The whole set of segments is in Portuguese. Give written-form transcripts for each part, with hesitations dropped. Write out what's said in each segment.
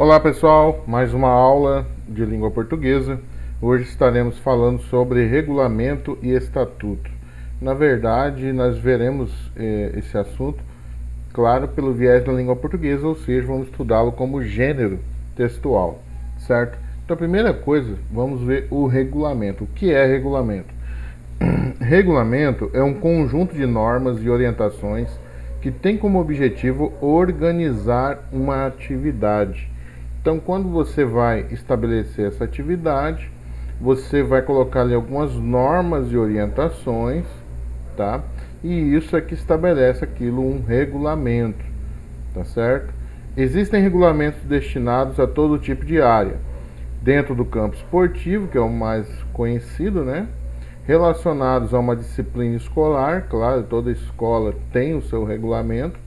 Olá pessoal, mais uma aula de língua portuguesa. Hoje estaremos falando sobre regulamento e estatuto. Na verdade, nós veremos esse assunto, claro, pelo viés da língua portuguesa, ou seja, vamos estudá-lo como gênero textual, certo? Então, a primeira coisa, vamos ver o regulamento. O que é regulamento? Regulamento é um conjunto de normas e orientações que tem como objetivo organizar uma atividade. Então, quando você vai estabelecer essa atividade, você vai colocar ali algumas normas e orientações, tá? E isso é que estabelece aquilo, um regulamento, tá certo? Existem regulamentos destinados a todo tipo de área. Dentro do campo esportivo, que é o mais conhecido, né? Relacionados a uma disciplina escolar, claro, toda escola tem o seu regulamento.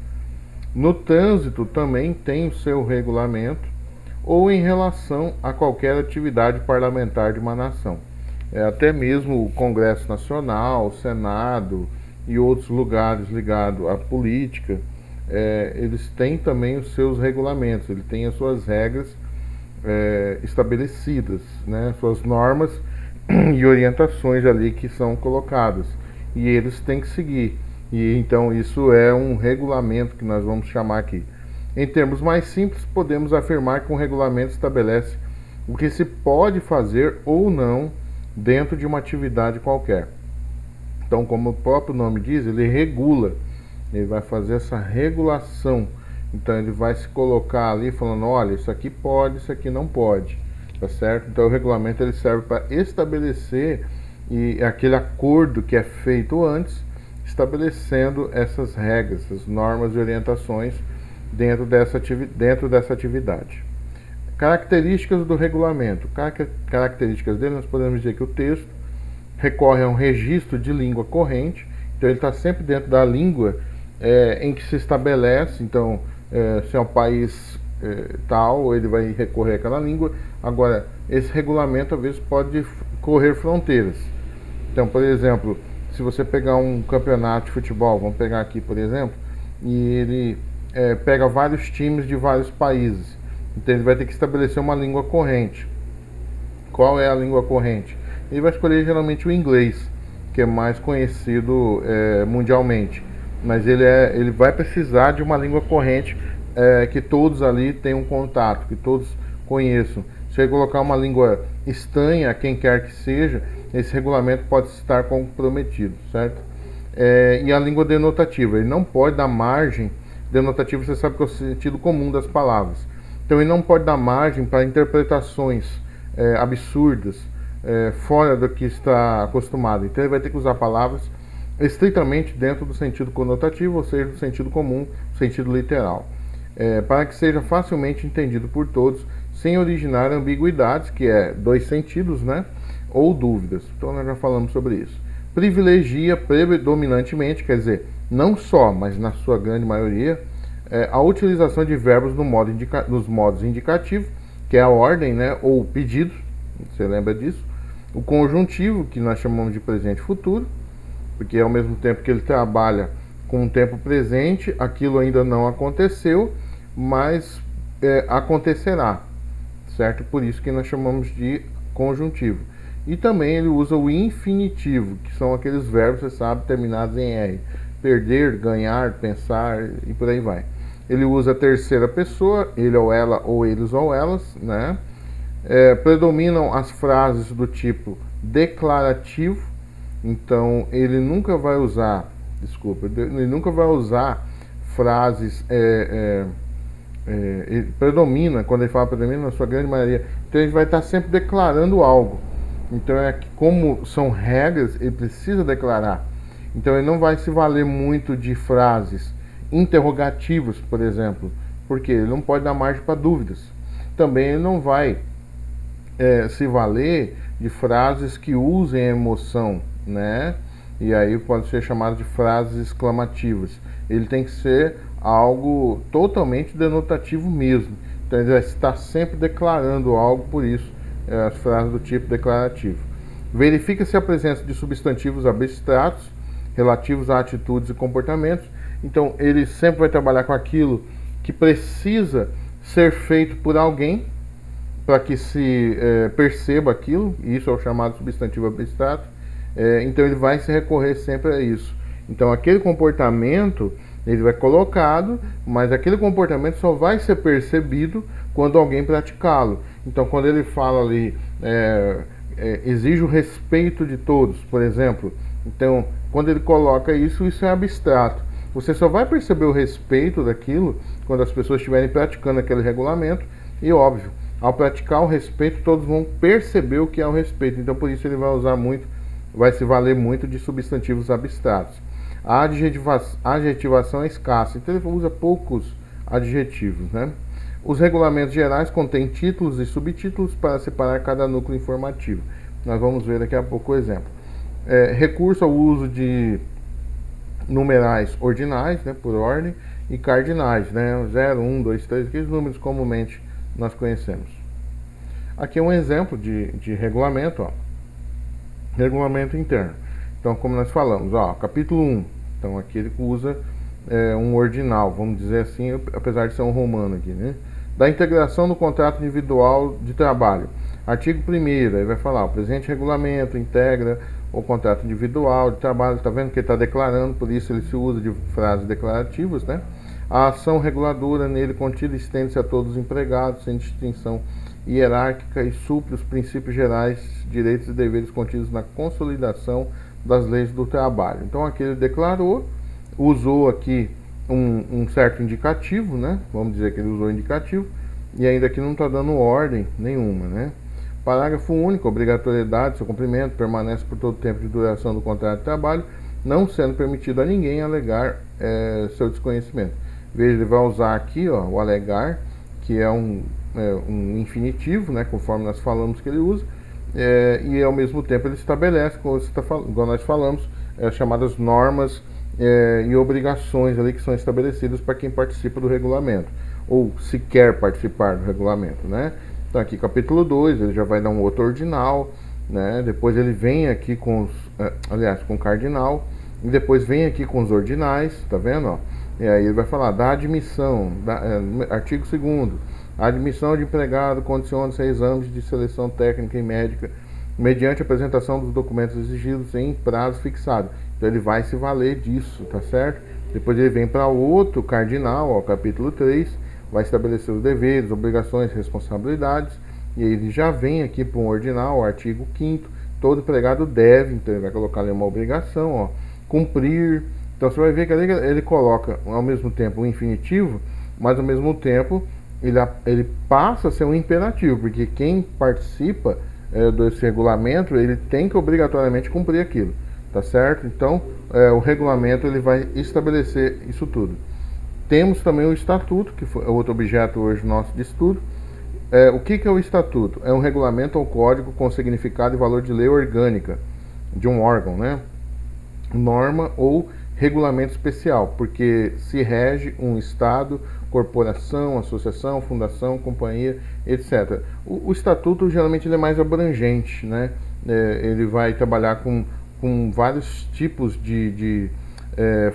No trânsito também tem o seu regulamento, ou em relação a qualquer atividade parlamentar de uma nação. Até mesmo o Congresso Nacional, o Senado e outros lugares ligados à política, eles têm também os seus regulamentos, ele tem as suas regras estabelecidas, né, suas normas e orientações ali que são colocadas, e eles têm que seguir. E então isso é um regulamento que nós vamos chamar aqui. Em termos mais simples, podemos afirmar que um regulamento estabelece o que se pode fazer ou não dentro de uma atividade qualquer. Então, como o próprio nome diz, ele regula, ele vai fazer essa regulação. Então ele vai se colocar ali falando, olha, isso aqui pode, isso aqui não pode, tá certo? Então o regulamento ele serve para estabelecer aquele acordo que é feito antes, estabelecendo essas regras, essas normas e orientações dentro dessa atividade. Características do regulamento. Características dele, nós podemos dizer que o texto recorre a um registro de língua corrente, então ele está sempre dentro da língua em que se estabelece. Então, se é um país tal, ele vai recorrer àquela língua. Agora, esse regulamento às vezes pode correr fronteiras. Então, por exemplo, se você pegar um campeonato de futebol, vamos pegar aqui, por exemplo, e ele pega vários times de vários países, então ele vai ter que estabelecer uma língua corrente. Qual é a língua corrente? Ele vai escolher geralmente o inglês, que é mais conhecido mundialmente, mas ele vai precisar de uma língua corrente que todos ali tenham contato, que todos conheçam. Se ele colocar uma língua estranha a quem quer que seja, esse regulamento pode estar comprometido, certo? E a língua denotativa, ele não pode dar margem. Denotativo, você sabe que é o sentido comum das palavras. Então ele não pode dar margem para interpretações absurdas, fora do que está acostumado. Então ele vai ter que usar palavras estritamente dentro do sentido conotativo, ou seja, do sentido comum, sentido literal, para que seja facilmente entendido por todos, sem originar ambiguidades, que é dois sentidos, né, ou dúvidas. Então nós já falamos sobre isso. Privilegia predominantemente, quer dizer, não só, mas na sua grande maioria, a utilização de verbos nos modos indicativos, que é a ordem, né, ou pedido, você lembra disso? O conjuntivo, que nós chamamos de presente e futuro, porque ao mesmo tempo que ele trabalha com o tempo presente, aquilo ainda não aconteceu, mas acontecerá, certo? Por isso que nós chamamos de conjuntivo. E também ele usa o infinitivo, que são aqueles verbos, você sabe, terminados em R. Perder, ganhar, pensar e por aí vai. Ele usa a terceira pessoa, ele ou ela, ou eles ou elas, né? Predominam as frases do tipo declarativo, então ele nunca vai usar, ele nunca vai usar frases, ele predomina, quando ele fala predomina, na sua grande maioria, então ele vai estar sempre declarando algo. Então como são regras, ele precisa declarar. Então ele não vai se valer muito de frases interrogativas, por exemplo, porque ele não pode dar margem para dúvidas. Também ele não vai se valer de frases que usem emoção, né? E aí pode ser chamado de frases exclamativas. Ele tem que ser algo totalmente denotativo mesmo. Então ele vai estar sempre declarando algo, por isso as frases do tipo declarativo. Verifica-se a presença de substantivos abstratos relativos a atitudes e comportamentos. Então ele sempre vai trabalhar com aquilo que precisa ser feito por alguém para que se perceba aquilo, e isso é o chamado substantivo abstrato. Então ele vai se recorrer sempre a isso. Então aquele comportamento ele vai colocado, mas aquele comportamento só vai ser percebido quando alguém praticá-lo. Então quando ele fala ali, exige o respeito de todos, por exemplo. Então quando ele coloca isso, isso é abstrato. Você só vai perceber o respeito daquilo quando as pessoas estiverem praticando aquele regulamento, e óbvio, ao praticar o respeito, todos vão perceber o que é o respeito. Então por isso ele vai usar muito, vai se valer muito de substantivos abstratos. A adjetivação é escassa, então ele usa poucos adjetivos, né? Os regulamentos gerais contêm títulos e subtítulos para separar cada núcleo informativo. Nós vamos ver daqui a pouco o exemplo. Recurso ao uso de numerais ordinais, né, por ordem, e cardinais, né, 0, 1, 2, 3, aqueles números comumente nós conhecemos. Aqui é um exemplo de regulamento, ó. Regulamento interno. Então, como nós falamos, ó, capítulo 1. Então, aqui ele usa um ordinal, vamos dizer assim, apesar de ser um romano aqui, né? Da integração do contrato individual de trabalho. Artigo 1º, aí vai falar, o presente regulamento integra o contrato individual de trabalho, tá vendo que ele está declarando, por isso ele se usa de frases declarativas, né? A ação reguladora nele contida estende-se a todos os empregados, sem distinção hierárquica, e supre os princípios gerais, direitos e deveres contidos na consolidação das leis do trabalho. Então aqui ele declarou, usou aqui um certo indicativo, né? Vamos dizer que ele usou indicativo, e ainda aqui não está dando ordem nenhuma, né? Parágrafo único, obrigatoriedade, seu cumprimento permanece por todo o tempo de duração do contrato de trabalho, não sendo permitido a ninguém alegar seu desconhecimento. Veja, ele vai usar aqui, ó, o alegar, que é um infinitivo, né, conforme nós falamos que ele usa, e ao mesmo tempo ele estabelece, como nós falamos, chamadas normas e obrigações ali que são estabelecidas para quem participa do regulamento, ou se quer participar do regulamento, né? Então aqui capítulo 2, ele já vai dar um outro ordinal, né? Depois ele vem aqui com com cardinal, e depois vem aqui com os ordinais, tá vendo, ó? E aí ele vai falar da admissão, artigo 2º, a admissão de empregado condiciona-se a exames de seleção técnica e médica, mediante a apresentação dos documentos exigidos em prazo fixado. Então ele vai se valer disso, tá certo? Depois ele vem para outro cardinal, ó, capítulo 3, vai estabelecer os deveres, obrigações, responsabilidades, e aí ele já vem aqui para um ordinal, artigo 5º, todo empregado deve, então ele vai colocar ali uma obrigação, ó, cumprir. Então você vai ver que ele coloca ao mesmo tempo um infinitivo, mas ao mesmo tempo ele passa a ser um imperativo, porque quem participa desse regulamento, ele tem que obrigatoriamente cumprir aquilo, tá certo? Então o regulamento ele vai estabelecer isso tudo. Temos também o estatuto, que foi outro objeto hoje nosso de estudo. O que é o estatuto? É um regulamento ou código com significado e valor de lei orgânica de um órgão, né? Norma ou regulamento especial, porque se rege um estado, corporação, associação, fundação, companhia, etc. O estatuto geralmente ele é mais abrangente, né? Ele vai trabalhar com vários tipos de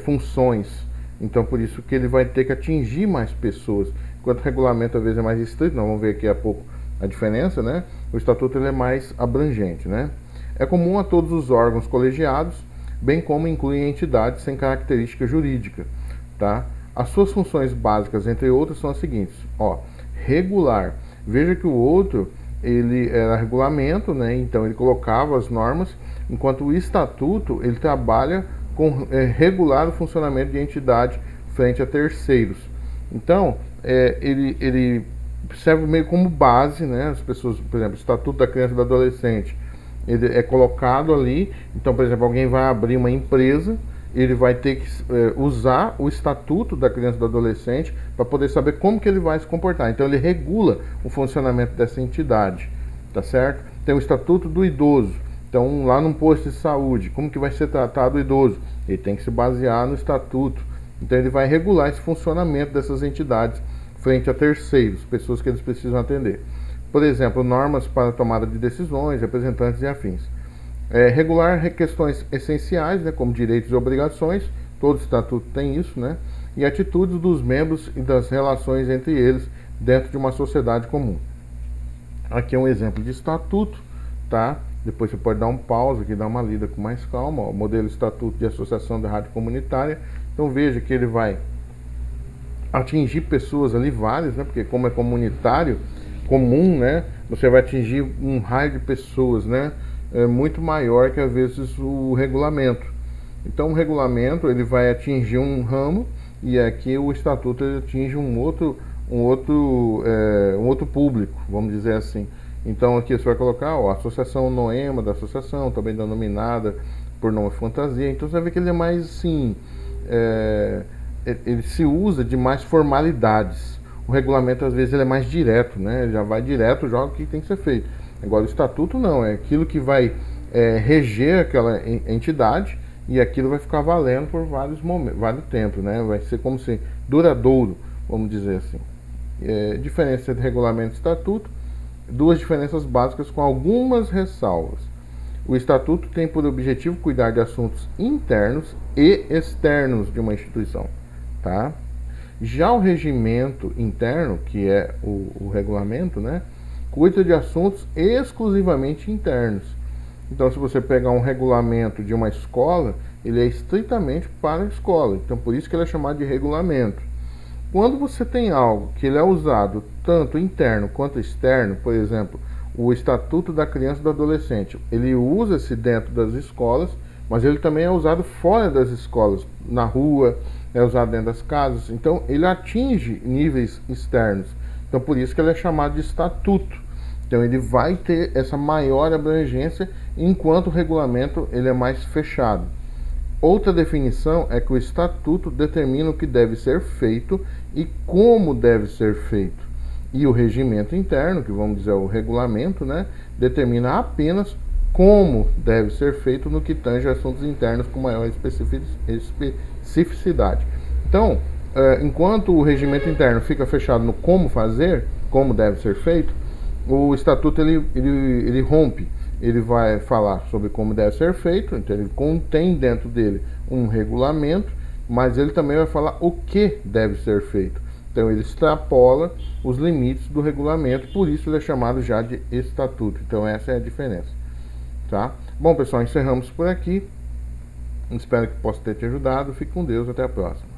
funções. Então, por isso que ele vai ter que atingir mais pessoas. Enquanto o regulamento, às vezes, é mais estrito, nós vamos ver aqui a pouco a diferença, né? O estatuto ele é mais abrangente, né? É comum a todos os órgãos colegiados, bem como inclui entidades sem característica jurídica, tá? As suas funções básicas, entre outras, são as seguintes, ó, regular. Veja que o outro, ele era regulamento, né? Então, ele colocava as normas, enquanto o estatuto, ele trabalha com regular o funcionamento de entidade frente a terceiros. Então, ele serve meio como base, né? As pessoas, por exemplo, o Estatuto da Criança e do Adolescente, ele é colocado ali. Então, por exemplo, alguém vai abrir uma empresa, ele vai ter que usar o Estatuto da Criança e do Adolescente para poder saber como que ele vai se comportar. Então, ele regula o funcionamento dessa entidade, tá certo? Tem o Estatuto do Idoso. Então, lá num posto de saúde, como que vai ser tratado o idoso? Ele tem que se basear no estatuto. Então, ele vai regular esse funcionamento dessas entidades frente a terceiros, pessoas que eles precisam atender. Por exemplo, normas para tomada de decisões, representantes e afins. Regular questões essenciais, né, como direitos e obrigações, todo estatuto tem isso, né? E atitudes dos membros e das relações entre eles, dentro de uma sociedade comum. Aqui é um exemplo de estatuto, tá? Depois você pode dar um pause aqui, dar uma lida com mais calma. Ó, modelo estatuto de associação de rádio comunitária. Então veja que ele vai atingir pessoas ali várias, né? Porque como é comunitário, comum, né? Você vai atingir um raio de pessoas, né? É muito maior que às vezes o regulamento. Então o regulamento ele vai atingir um ramo e aqui o estatuto ele atinge um outro público, vamos dizer assim. Então aqui você vai colocar ó, a associação noema da associação, também denominada por nome fantasia. Então você vai ver que ele é mais assim, ele se usa de mais formalidades. O regulamento às vezes ele é mais direto, né? Ele já vai direto, joga o que tem que ser feito. Agora o estatuto não, é aquilo que vai reger aquela entidade e aquilo vai ficar valendo por vários momentos, vários tempos, né? Vai ser como se duradouro, vamos dizer assim. Diferença entre regulamento e estatuto, duas diferenças básicas com algumas ressalvas. O estatuto tem por objetivo cuidar de assuntos internos e externos de uma instituição, tá? Já o regimento interno, que é o regulamento, né, cuida de assuntos exclusivamente internos. Então, se você pegar um regulamento de uma escola, ele é estritamente para a escola. Então, por isso que ele é chamado de regulamento. Quando você tem algo que ele é usado tanto interno quanto externo, por exemplo, o Estatuto da Criança e do Adolescente, ele usa-se dentro das escolas, mas ele também é usado fora das escolas, na rua, é usado dentro das casas. Então, ele atinge níveis externos. Então, por isso que ele é chamado de estatuto. Então, ele vai ter essa maior abrangência, enquanto o regulamento ele é mais fechado. Outra definição é que o estatuto determina o que deve ser feito e como deve ser feito. E o regimento interno, que vamos dizer o regulamento, né, determina apenas como deve ser feito no que tange assuntos internos com maior especificidade. Então, enquanto o regimento interno fica fechado no como fazer, como deve ser feito, o estatuto ele rompe. Ele vai falar sobre como deve ser feito, então ele contém dentro dele um regulamento, mas ele também vai falar o que deve ser feito. Então ele extrapola os limites do regulamento, por isso ele é chamado já de estatuto. Então essa é a diferença, tá? Bom, pessoal, encerramos por aqui. Espero que possa ter te ajudado. Fique com Deus, até a próxima.